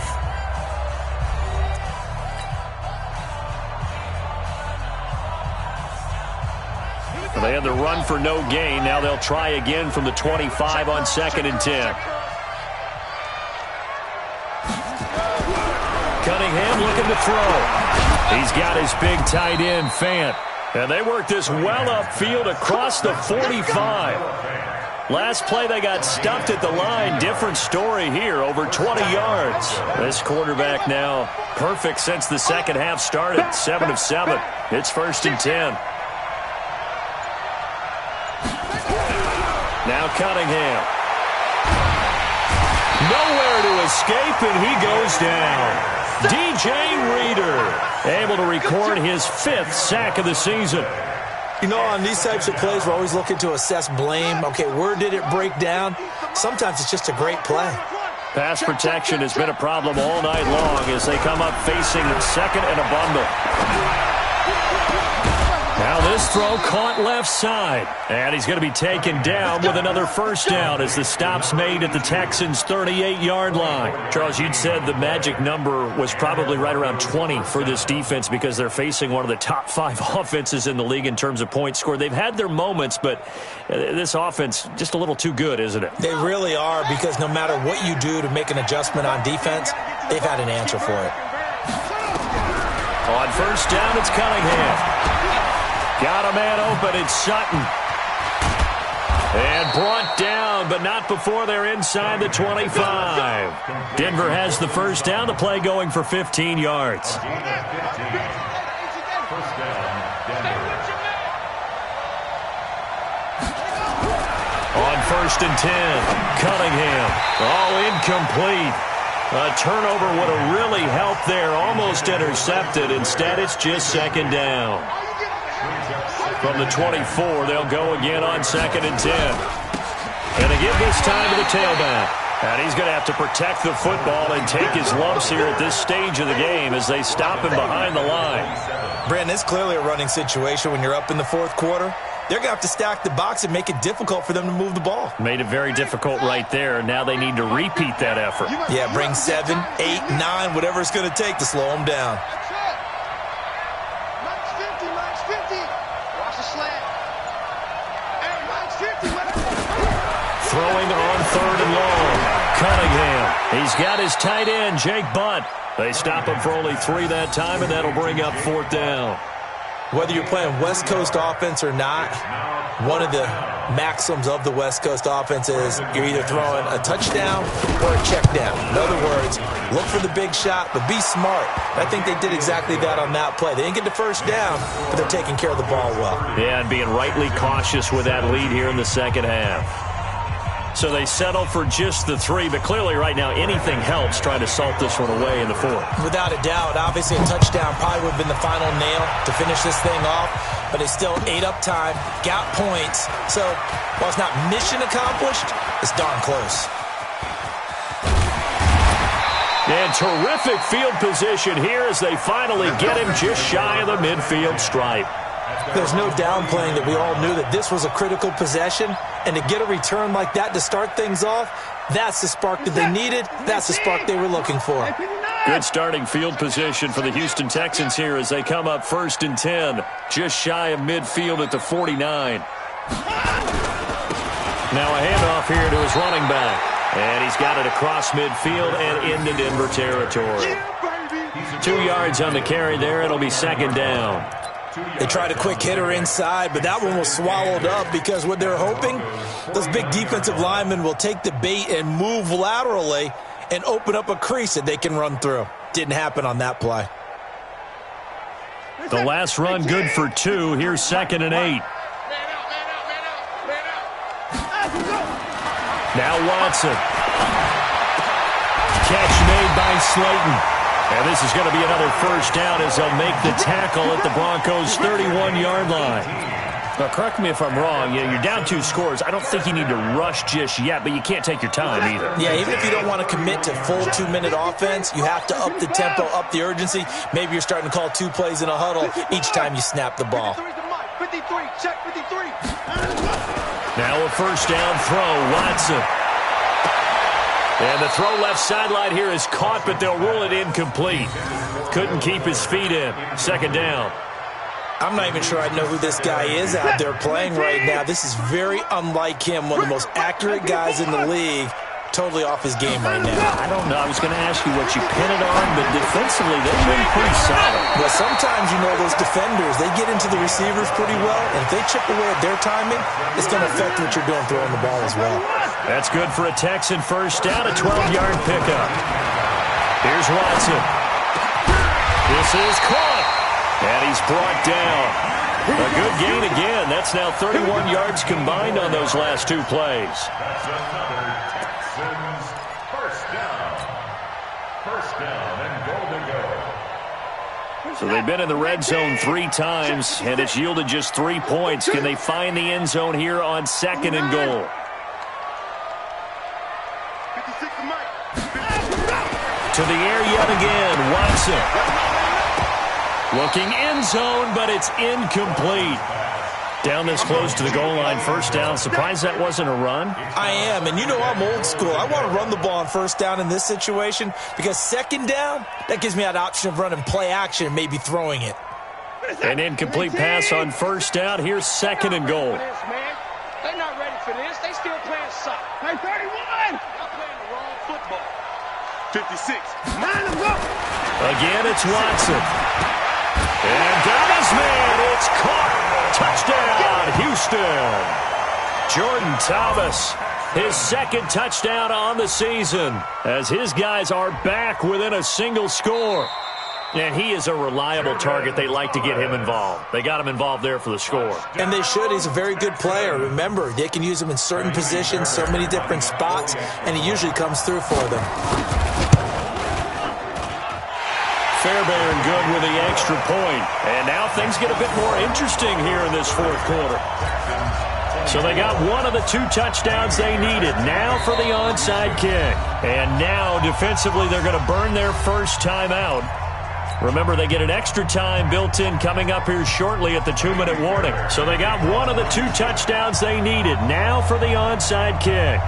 Speaker 1: They had the run for no gain. Now they'll try again from the 25 on 2nd and 10. Cunningham looking to throw. He's got his big tight end, Fant. And they work this well upfield across the 45. Last play, they got stuffed at the line. Different story here, over 20 yards. This quarterback now perfect since the second half started. 7 of 7. It's 1st and 10. Now Cunningham. Nowhere to escape, and he goes down. DJ Reader able to record his 5th sack of the season.
Speaker 2: You know, on these types of plays, we're always looking to assess blame. Okay, where did it break down? Sometimes it's just a great play.
Speaker 1: Pass protection has been a problem all night long as they come up facing 2nd and a bundle. Now this throw caught left side. And he's going to be taken down with another first down as the stop's made at the Texans' 38-yard line. Charles, you'd said the magic number was probably right around 20 for this defense because they're facing one of the top 5 offenses in the league in terms of points scored. They've had their moments, but this offense just a little too good, isn't it? They
Speaker 2: really are, because no matter what you do to make an adjustment on defense, they've had an answer for it.
Speaker 1: On first down, it's Cunningham. Got a man open, it's Sutton. And brought down, but not before they're inside the 25. Denver has the first down, the play going for 15 yards.
Speaker 4: First down, Denver.
Speaker 1: On 1st and 10, Cunningham. Oh, incomplete. A turnover would have really helped there, almost intercepted. Instead, it's just 2nd down. From the 24, they'll go again on 2nd and 10. And they give this time to the tailback. And he's going to have to protect the football and take his lumps here at this stage of the game as they stop him behind the line.
Speaker 2: Brandon, it's clearly a running situation when you're up in the 4th quarter. They're going to have to stack the box and make it difficult for them to move the ball.
Speaker 1: Made it very difficult right there. Now they need to repeat that effort.
Speaker 2: Yeah, bring 7, 8, 9, whatever it's going to take to slow them down.
Speaker 1: Throwing on 3rd and long. Cunningham. He's got his tight end, Jake Butt. They stop him for only 3 that time, and that'll bring up 4th down.
Speaker 2: Whether you're playing West Coast offense or not, one of the maxims of the West Coast offense is you're either throwing a touchdown or a check down. In other words, look for the big shot, but be smart. I think they did exactly that on that play. They didn't get the first down, but they're taking care of the ball well.
Speaker 1: Yeah, and being rightly cautious with that lead here in the second half. So they settle for just the 3, but clearly right now anything helps trying to salt this one away in the 4th.
Speaker 2: Without a doubt, obviously a touchdown probably would have been the final nail to finish this thing off, but it's still ate up time, got points. So while it's not mission accomplished, it's darn close.
Speaker 1: And terrific field position here as they finally get him just shy of the midfield stripe.
Speaker 2: There's no downplaying that we all knew that this was a critical possession, and to get a return like that to start things off, that's the spark that they needed. That's the spark they were looking for.
Speaker 1: Good starting field position for the Houston Texans here as they come up 1st and 10, just shy of midfield at the 49. Now a handoff here to his running back. And he's got it across midfield and into Denver territory. 2 yards on the carry there. It'll be 2nd down.
Speaker 2: They tried a quick hitter inside, but that one was swallowed up because what they're hoping, those big defensive linemen will take the bait and move laterally and open up a crease that they can run through. Didn't happen on that play.
Speaker 1: The last run good for 2. Here's 2nd and 8. Now Watson. Catch made by Slayton. And this is going to be another 1st down as they'll make the tackle at the Broncos' 31-yard line. Now, correct me if I'm wrong. You're down 2 scores. I don't think you need to rush just yet, but you can't take your time either.
Speaker 2: Yeah, even if you don't want to commit to full 2-minute offense, you have to up the tempo, up the urgency. Maybe you're starting to call 2 plays in a huddle each time you snap the ball.
Speaker 3: 53, check 53.
Speaker 1: Now a 1st down throw, Watson. And the throw left sideline here is caught, but they'll rule it incomplete. Couldn't keep his feet in. 2nd down.
Speaker 2: I'm not even sure I know who this guy is out there playing right now. This is very unlike him, one of the most accurate guys in the league. Totally off his game right now.
Speaker 1: I don't know. I was going to ask you what you pin it on, but defensively, they've been pretty solid.
Speaker 2: Well, sometimes, those defenders, they get into the receivers pretty well, and if they chip away at their timing, it's going to affect what you're doing throwing the ball as well.
Speaker 1: That's good for a Texan 1st down, a 12-yard pickup. Here's Watson. This is caught, and he's brought down. A good gain again. That's now 31 yards combined on those last 2 plays.
Speaker 4: That's another Texans 1st down. 1st down and goal to go.
Speaker 1: So they've been in the red zone 3 times, and it's yielded just 3 points. Can they find the end zone here on 2nd and goal?
Speaker 3: 56 to Mike.
Speaker 1: To the air yet again, Watson. Looking end zone, but it's incomplete. Down this close to the goal line, 1st down. Surprised that wasn't a run?
Speaker 2: I am, and I'm old school. I want to run the ball on 1st down in this situation because 2nd down, that gives me that option of running play action and maybe throwing it.
Speaker 1: An incomplete pass on 1st down. Here's 2nd and goal.
Speaker 3: They're not ready for this. They still playing soccer. Hey, 31! Y'all playing the wrong football. 56.
Speaker 1: Again, it's Watson. And got his man. It's caught. Touchdown, Houston. Jordan Thomas, his 2nd touchdown on the season as his guys are back within a single score. And he is a reliable target. They like to get him involved. They got him involved there for the score.
Speaker 2: And they should. He's a very good player. Remember, they can use him in certain positions, so many different spots, and he usually comes through for them.
Speaker 1: Fairbairn good with the extra point. And now things get a bit more interesting here in this 4th quarter. So they got one of the 2 touchdowns they needed. Now for the onside kick. And now defensively they're going to burn their 1st time out. Remember, they get an extra time built in coming up here shortly at the 2-minute warning. So they got one of the 2 touchdowns they needed. Now for the onside kick.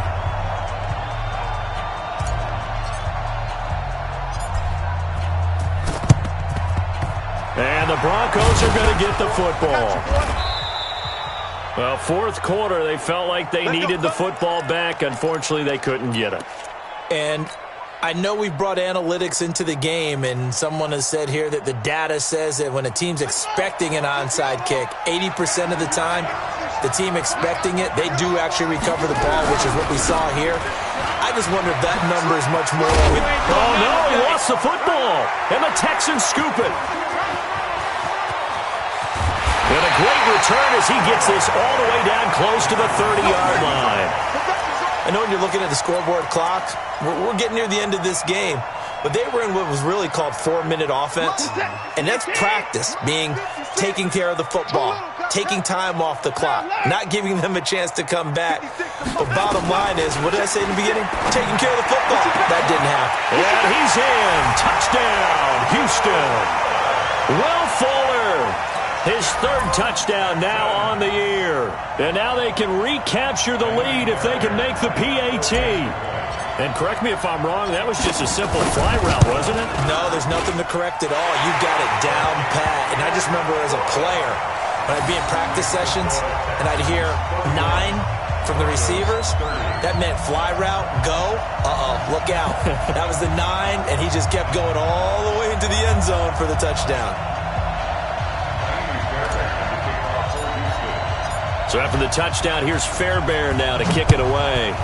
Speaker 1: And the Broncos are going to get the football. Well, 4th quarter, they felt like they needed the football back. Unfortunately, they couldn't get it.
Speaker 2: And I know we've brought analytics into the game, and someone has said here that the data says that when a team's expecting an onside kick, 80% of the time, the team expecting it, they do actually recover the ball, which is what we saw here. I just wonder if that number is much more.
Speaker 1: Oh, no, he lost the football. And the Texans scoop it. And a great return as he gets this all the way down close to the 30-yard line.
Speaker 2: I know when you're looking at the scoreboard clock, we're getting near the end of this game. But they were in what was really called 4-minute offense, and that's practice, taking care of the football, taking time off the clock, not giving them a chance to come back. But bottom line is, what did I say in the beginning? Taking care of the football. That didn't happen.
Speaker 1: And he's in. Touchdown, Houston. Will Fuller, his third touchdown now on the year. And now they can recapture the lead if they can make the PAT. And correct me if I'm wrong, that was just a simple fly route, wasn't it?
Speaker 2: No, there's nothing to correct at all. You got it down pat. And I just remember as a player, when I'd be in practice sessions and I'd hear 9 from the receivers, that meant fly route, go, look out. That was the 9, and he just kept going all the way into the end zone for the touchdown.
Speaker 1: So after the touchdown, here's Fairbairn now to kick it away.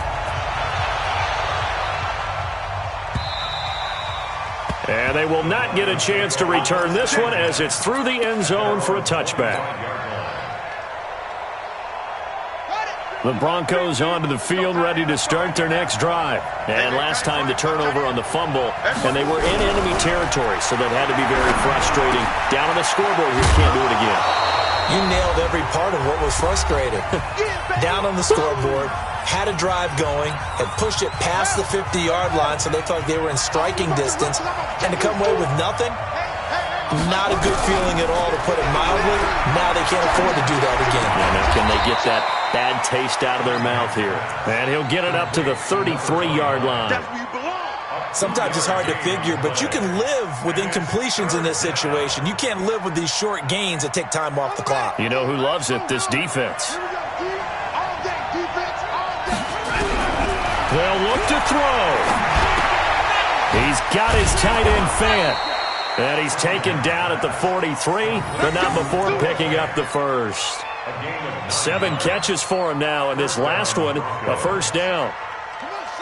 Speaker 1: And they will not get a chance to return this one as it's through the end zone for a touchback. The Broncos onto the field ready to start their next drive. And last time the turnover on the fumble, and they were in enemy territory, so that had to be very frustrating. Down on the scoreboard here, can't do it again.
Speaker 2: You nailed every part of what was frustrating. Down on the scoreboard, had a drive going, had pushed it past the 50-yard line so they thought they were in striking distance, and to come away with nothing, not a good feeling at all, to put it mildly. Now they can't afford to do that again.
Speaker 1: Yeah, now can they get that bad taste out of their mouth here? And he'll get it up to the 33-yard line.
Speaker 2: Sometimes it's hard to figure, but you can live with incompletions in this situation. You can't live with these short gains that take time off the clock.
Speaker 1: You know who loves it? This defense. They'll look to throw. He's got his tight end Fant. And he's taken down at the 43, but not before picking up the first. 7 catches for him now, and this last one, a first down.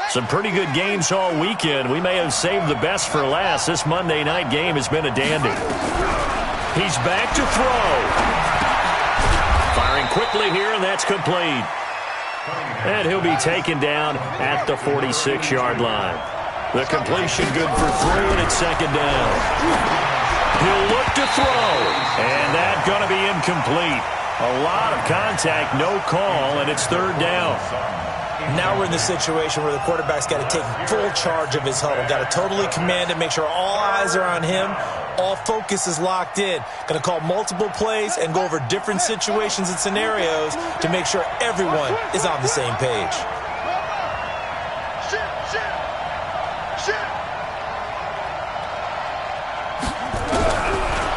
Speaker 1: Some pretty good games all weekend. We may have saved the best for last. This Monday night game has been a dandy. He's back to throw. Firing quickly here, and that's complete. And he'll be taken down at the 46-yard line. The completion good for 3, and it's second down. He'll look to throw, and that's going to be incomplete. A lot of contact, no call, and it's third down.
Speaker 2: Now we're in the situation where the quarterback's got to take full charge of his huddle. Got to totally command it, make sure all eyes are on him. All focus is locked in. Going to call multiple plays and go over different situations and scenarios to make sure everyone is on the same page.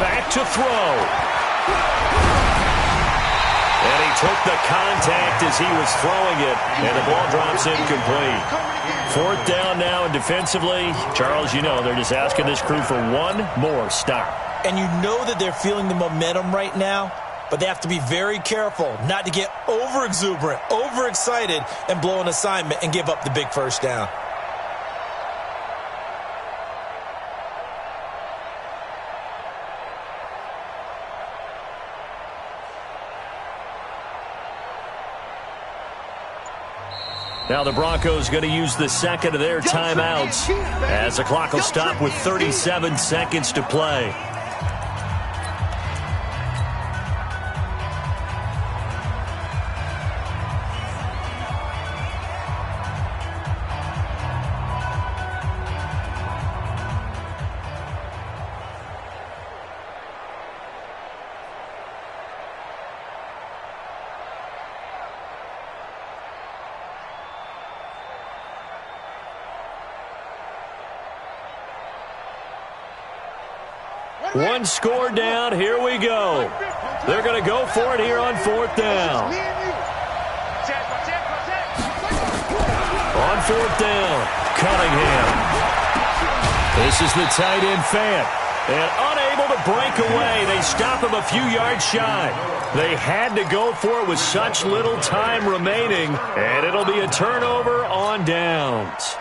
Speaker 1: Back to throw. And he took the contact as he was throwing it, and the ball drops incomplete. Fourth down now, and defensively, Charles, you know, they're just asking this crew for one more stop.
Speaker 2: And you know that they're feeling the momentum right now, but they have to be very careful not to get over-exuberant, over-excited, and blow an assignment and give up the big first down.
Speaker 1: Now the Broncos going to use the second of their timeouts as the clock will stop with 37 seconds to play. One score down. Here we go. They're going to go for it here on fourth down. On fourth down, Cunningham. This is the tight end Fant. And unable to break away. They stop him a few yards shy. They had to go for it with such little time remaining. And it'll be a turnover on downs.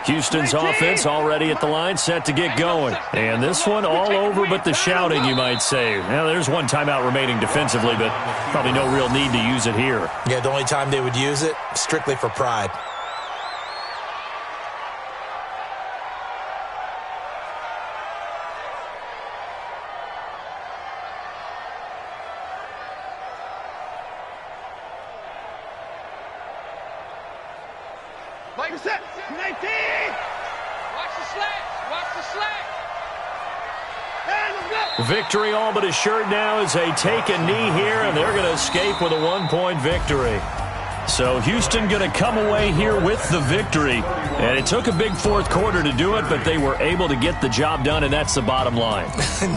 Speaker 1: Houston's offense already at the line, set to get going. And this one all over but the shouting, you might say. Now, there's one timeout remaining defensively, but probably no real need to use it here.
Speaker 2: Yeah, the only time they would use it, strictly for pride.
Speaker 3: Like I said, 19! Watch the slack! Watch the slack!
Speaker 1: Victory all but assured now as they take a knee here, and they're going to escape with a one-point victory. So Houston going to come away here with the victory. And it took a big fourth quarter to do it, but they were able to get the job done, and that's the bottom line.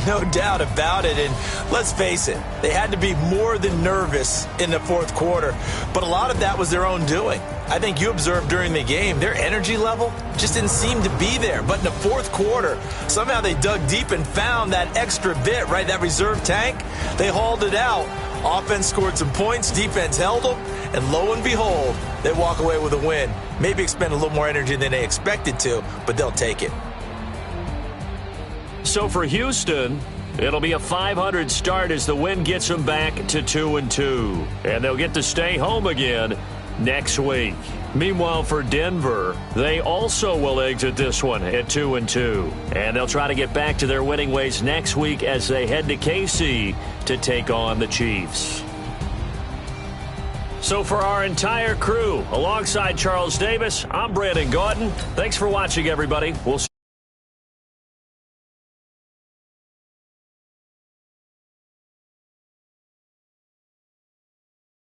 Speaker 2: No doubt about it. And let's face it, they had to be more than nervous in the fourth quarter. But a lot of that was their own doing. I think you observed during the game, their energy level just didn't seem to be there. But in the fourth quarter, somehow they dug deep and found that extra bit, right, that reserve tank. They hauled it out. Offense scored some points, defense held them, and lo and behold, they walk away with a win. Maybe expend a little more energy than they expected to, but they'll take it.
Speaker 1: So for Houston, it'll be a 500 start as the win gets them back to 2-2. And they'll get to stay home again next week. Meanwhile, for Denver, they also will exit this one at 2-2. And they'll try to get back to their winning ways next week as they head to KC to take on the Chiefs. So for our entire crew, alongside Charles Davis, I'm Brandon Gautin. Thanks for watching, everybody. We'll see